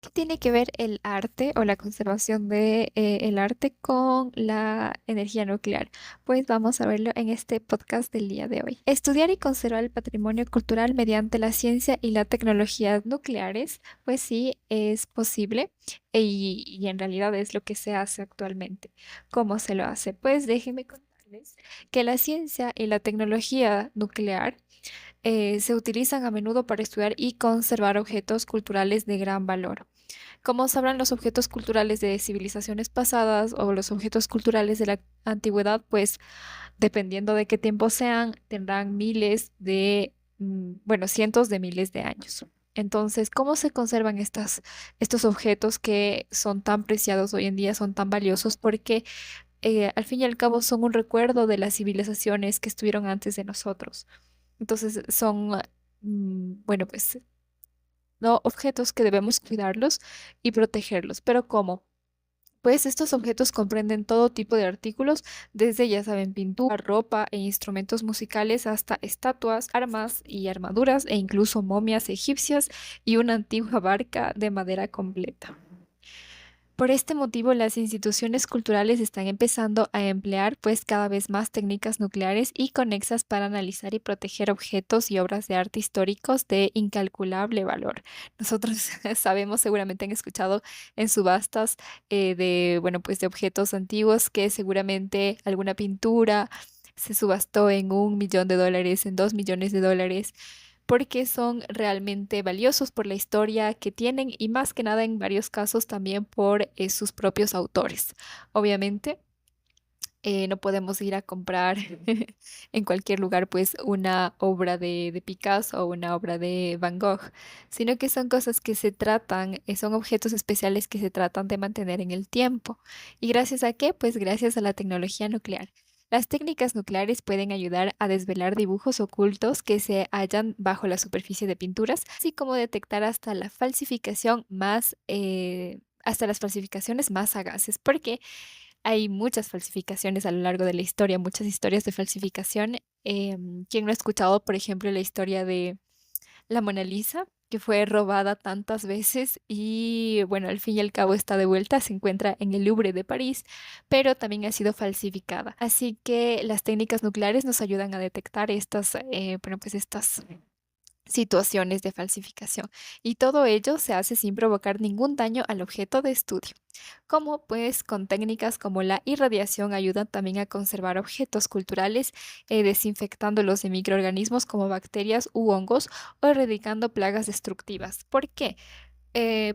¿Qué tiene que ver el arte o la conservación de el arte con la energía nuclear? Pues vamos a verlo en este podcast del día de hoy. Estudiar y conservar el patrimonio cultural mediante la ciencia y la tecnología nucleares, pues sí, es posible y en realidad es lo que se hace actualmente. ¿Cómo se lo hace? Pues déjenme contarles que la ciencia y la tecnología nuclear se utilizan a menudo para estudiar y conservar objetos culturales de gran valor. Como sabrán, los objetos culturales de civilizaciones pasadas o los objetos culturales de la antigüedad, pues dependiendo de qué tiempo sean, tendrán miles de, bueno, cientos de miles de años. Entonces, ¿cómo se conservan estos objetos que son tan preciados hoy en día, son tan valiosos? Porque al fin y al cabo son un recuerdo de las civilizaciones que estuvieron antes de nosotros. Entonces, son, bueno, pues no objetos que debemos cuidarlos y protegerlos. ¿Pero cómo? Pues estos objetos comprenden todo tipo de artículos, desde, ya saben, pintura, ropa e instrumentos musicales hasta estatuas, armas y armaduras e incluso momias egipcias y una antigua barca de madera completa. Por este motivo, las instituciones culturales están empezando a emplear pues cada vez más técnicas nucleares y conexas para analizar y proteger objetos y obras de arte históricos de incalculable valor. Nosotros sabemos, seguramente han escuchado en subastas bueno, pues de objetos antiguos que seguramente alguna pintura se subastó en $1 millón, en $2 millones, porque son realmente valiosos por la historia que tienen y más que nada en varios casos también por sus propios autores. Obviamente, no podemos ir a comprar en cualquier lugar pues una obra de Picasso o una obra de Van Gogh, sino que son cosas que se tratan, son objetos especiales que se tratan de mantener en el tiempo. ¿Y gracias a qué? Pues gracias a la tecnología nuclear. Las técnicas nucleares pueden ayudar a desvelar dibujos ocultos que se hallan bajo la superficie de pinturas, así como detectar hasta las falsificaciones más sagaces, porque hay muchas falsificaciones a lo largo de la historia, muchas historias de falsificación. ¿Quién no ha escuchado, por ejemplo, la historia de la Mona Lisa, que fue robada tantas veces y, bueno, al fin y al cabo está de vuelta, se encuentra en el Louvre de París, pero también ha sido falsificada? Así que las técnicas nucleares nos ayudan a detectar bueno, pues estas situaciones de falsificación. Y todo ello se hace sin provocar ningún daño al objeto de estudio. Como pues con técnicas como la irradiación ayudan también a conservar objetos culturales, desinfectándolos de microorganismos como bacterias u hongos o erradicando plagas destructivas. ¿Por qué?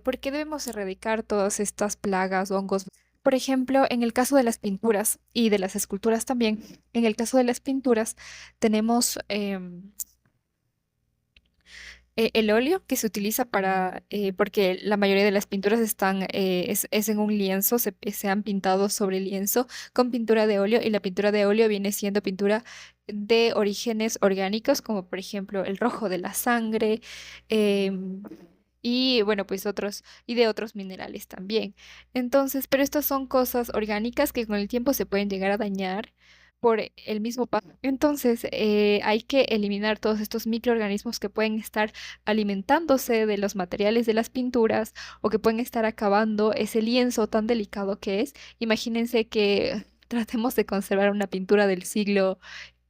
¿Por qué debemos erradicar todas estas plagas o hongos? Por ejemplo, en el caso de las pinturas y de las esculturas también, en el caso de las pinturas tenemos el óleo que se utiliza porque la mayoría de las pinturas es en un lienzo, se han pintado sobre lienzo con pintura de óleo y la pintura de óleo viene siendo pintura de orígenes orgánicos, como por ejemplo el rojo de la sangre, em, y bueno, pues y de otros minerales también. Entonces, pero estas son cosas orgánicas que con el tiempo se pueden llegar a dañar por el mismo paso. Entonces, hay que eliminar todos estos microorganismos que pueden estar alimentándose de los materiales de las pinturas o que pueden estar acabando ese lienzo tan delicado que es. Imagínense que tratemos de conservar una pintura del siglo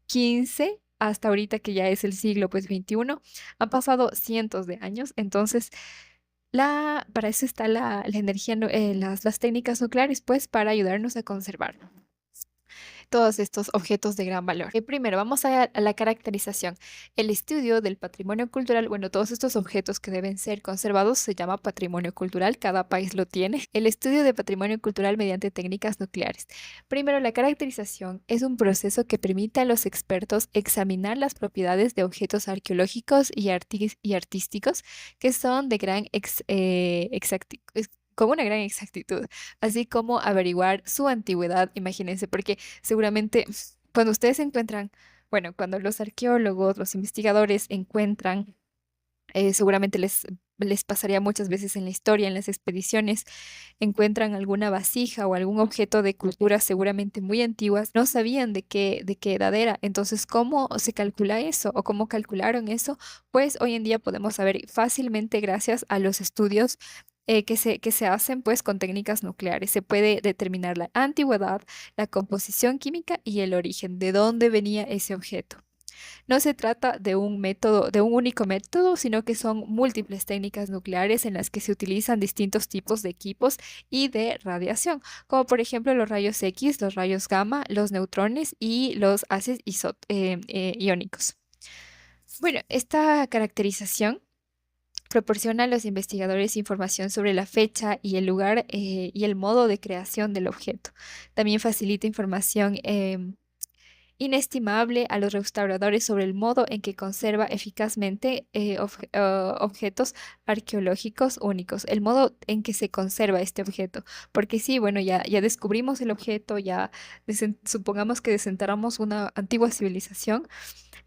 XV hasta ahorita que ya es el siglo pues XXI. Han pasado cientos de años, entonces para eso está la energía, las técnicas nucleares, pues para ayudarnos a conservar todos estos objetos de gran valor. Primero, vamos a la caracterización. El estudio del patrimonio cultural, bueno, todos estos objetos que deben ser conservados se llama patrimonio cultural, cada país lo tiene. El estudio de patrimonio cultural mediante técnicas nucleares. Primero, la caracterización es un proceso que permite a los expertos examinar las propiedades de objetos arqueológicos y artísticos que son de con una gran exactitud, así como averiguar su antigüedad, imagínense, porque seguramente cuando ustedes encuentran, bueno, cuando los arqueólogos, los investigadores encuentran, seguramente les pasaría muchas veces en la historia, en las expediciones, encuentran alguna vasija o algún objeto de culturas seguramente muy antiguas, no sabían de qué edad era. Entonces, ¿cómo se calcula eso o cómo calcularon eso? Pues hoy en día podemos saber fácilmente gracias a los estudios que se hacen pues con técnicas nucleares. Se puede determinar la antigüedad, la composición química y el origen, de dónde venía ese objeto. No se trata de un método, de un único método, sino que son múltiples técnicas nucleares en las que se utilizan distintos tipos de equipos y de radiación, como por ejemplo los rayos X, los rayos gamma, los neutrones y los haces iónicos. Bueno, esta caracterización proporciona a los investigadores información sobre la fecha y el lugar y el modo de creación del objeto. También facilita información inestimable a los restauradores sobre el modo en que conserva eficazmente objetos arqueológicos únicos, el modo en que se conserva este objeto. Porque sí, bueno, ya descubrimos el objeto, ya supongamos que desenterramos una antigua civilización.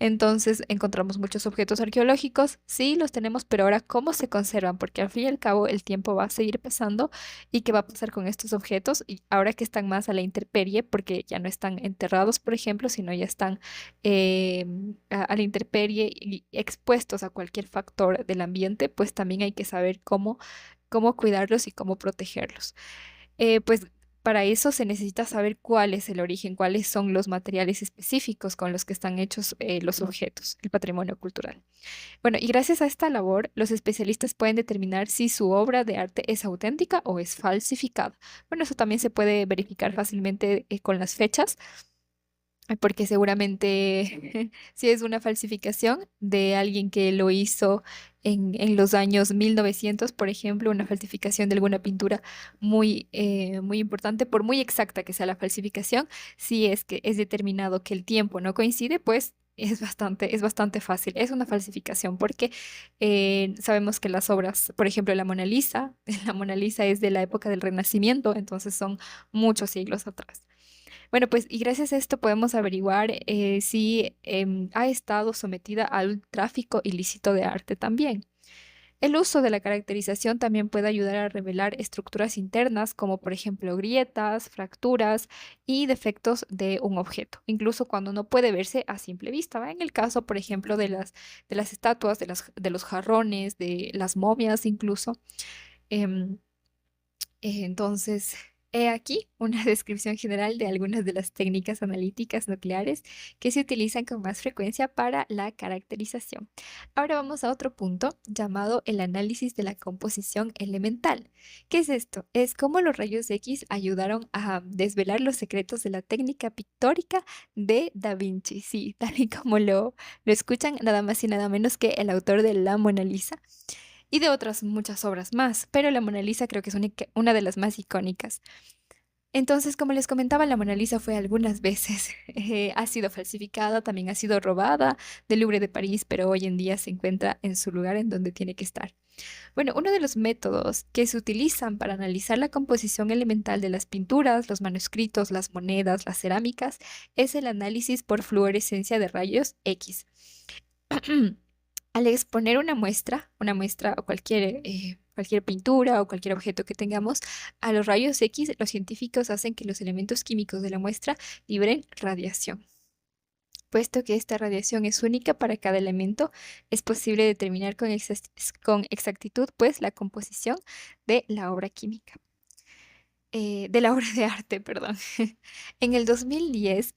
Entonces encontramos muchos objetos arqueológicos, sí los tenemos, pero ahora ¿cómo se conservan? Porque al fin y al cabo el tiempo va a seguir pasando y qué va a pasar con estos objetos y ahora que están más a la intemperie, porque ya no están enterrados, por ejemplo, sino ya están a la intemperie y expuestos a cualquier factor del ambiente, pues también hay que saber cómo cuidarlos y cómo protegerlos. Pues para eso se necesita saber cuál es el origen, cuáles son los materiales específicos con los que están hechos los objetos, el patrimonio cultural. Bueno, y gracias a esta labor, los especialistas pueden determinar si su obra de arte es auténtica o es falsificada. Bueno, eso también se puede verificar fácilmente con las fechas porque seguramente si es una falsificación de alguien que lo hizo en los años 1900, por ejemplo, una falsificación de alguna pintura muy importante, por muy exacta que sea la falsificación, si es que es determinado que el tiempo no coincide, pues es bastante fácil. Es una falsificación porque sabemos que las obras, por ejemplo, la Mona Lisa, la Mona Lisa es de la época del Renacimiento, entonces son muchos siglos atrás. Bueno, pues y gracias a esto podemos averiguar si ha estado sometida al tráfico ilícito de arte también. El uso de la caracterización también puede ayudar a revelar estructuras internas como por ejemplo grietas, fracturas y defectos de un objeto, incluso cuando no puede verse a simple vista, ¿va? En el caso, por ejemplo, de las estatuas, de los jarrones, de las momias incluso. em, entonces, he aquí una descripción general de algunas de las técnicas analíticas nucleares que se utilizan con más frecuencia para la caracterización. Ahora vamos a otro punto llamado el análisis de la composición elemental. ¿Qué es esto? Es cómo los rayos X ayudaron a desvelar los secretos de la técnica pictórica de Da Vinci. Sí, tal y como lo escuchan, nada más y nada menos que el autor de la Mona Lisa y de otras muchas obras más, pero la Mona Lisa creo que es una de las más icónicas. Entonces, como les comentaba, la Mona Lisa fue algunas veces, ha sido falsificada, también ha sido robada del Louvre de París, pero hoy en día se encuentra en su lugar en donde tiene que estar. Bueno, uno de los métodos que se utilizan para analizar la composición elemental de las pinturas, los manuscritos, las monedas, las cerámicas, es el análisis por fluorescencia de rayos X. Al exponer una muestra o cualquier pintura o cualquier objeto que tengamos a los rayos X, los científicos hacen que los elementos químicos de la muestra liberen radiación. Puesto que esta radiación es única para cada elemento, es posible determinar con exactitud, pues, la composición de la obra química de la obra de arte, perdón. En el 2010,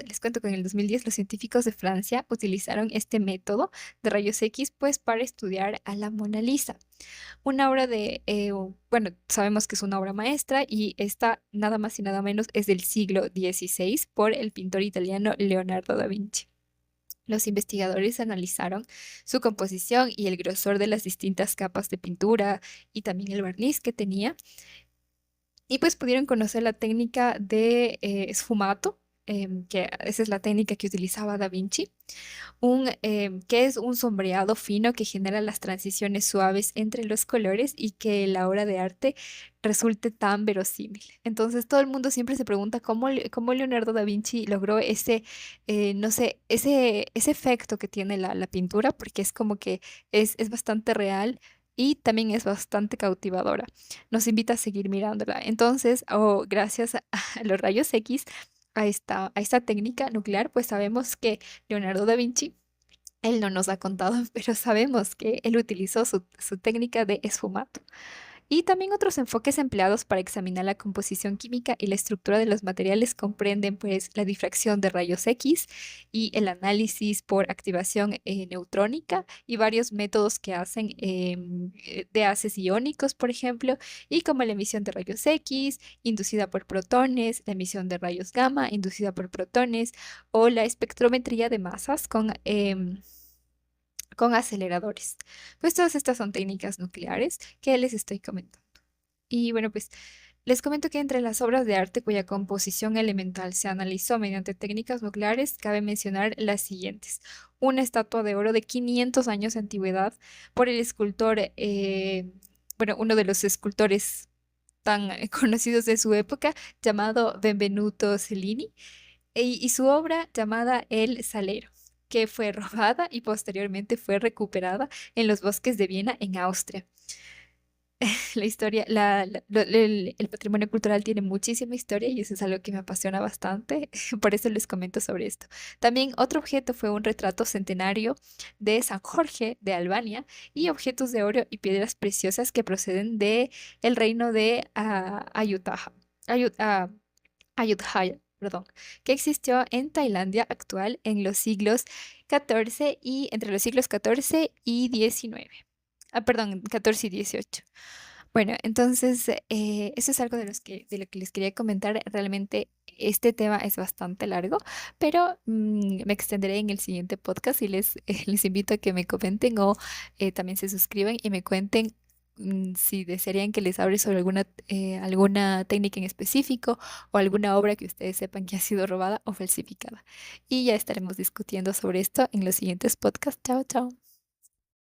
les cuento que en el 2010 los científicos de Francia utilizaron este método de rayos X pues para estudiar a la Mona Lisa. Una obra bueno, sabemos que es una obra maestra y esta nada más y nada menos es del siglo XVI por el pintor italiano Leonardo da Vinci. Los investigadores analizaron su composición y el grosor de las distintas capas de pintura y también el barniz que tenía y pues pudieron conocer la técnica de esfumato, que esa es la técnica que utilizaba Da Vinci, que es un sombreado fino que genera las transiciones suaves entre los colores y que la obra de arte resulte tan verosímil. Entonces todo el mundo siempre se pregunta cómo Leonardo da Vinci logró no sé, ese efecto que tiene la pintura, porque es como que es bastante real. Y también es bastante cautivadora. Nos invita a seguir mirándola. Entonces, gracias a los rayos X, a esta técnica nuclear, pues sabemos que Leonardo da Vinci Él no nos ha contado, pero sabemos que él utilizó su técnica de esfumato. Y también otros enfoques empleados para examinar la composición química y la estructura de los materiales comprenden pues la difracción de rayos X y el análisis por activación neutrónica y varios métodos que hacen de haces iónicos, por ejemplo, y como la emisión de rayos X inducida por protones, la emisión de rayos gamma inducida por protones o la espectrometría de masas con aceleradores. Pues todas estas son técnicas nucleares que les estoy comentando. Y bueno, pues les comento que entre las obras de arte cuya composición elemental se analizó mediante técnicas nucleares, cabe mencionar las siguientes. Una estatua de oro de 500 años de antigüedad por el escultor, bueno, uno de los escultores tan conocidos de su época, llamado Benvenuto Cellini, y su obra llamada El Salero, que fue robada y posteriormente fue recuperada en los bosques de Viena, en Austria. La historia, el patrimonio cultural tiene muchísima historia y eso es algo que me apasiona bastante, por eso les comento sobre esto. También otro objeto fue un retrato centenario de San Jorge de Albania y objetos de oro y piedras preciosas que proceden de el reino de Ayutthaya, perdón, que existió en Tailandia actual en los siglos XIV y entre los siglos XIV y XIX. Ah, perdón, 14 y 18. Bueno, entonces eso es algo de lo que les quería comentar. Realmente este tema es bastante largo, pero me extenderé en el siguiente podcast y les invito a que me comenten o también se suscriban y me cuenten si desearían que les hable sobre alguna técnica en específico o alguna obra que ustedes sepan que ha sido robada o falsificada. Y ya estaremos discutiendo sobre esto en los siguientes podcasts. Chao, chao.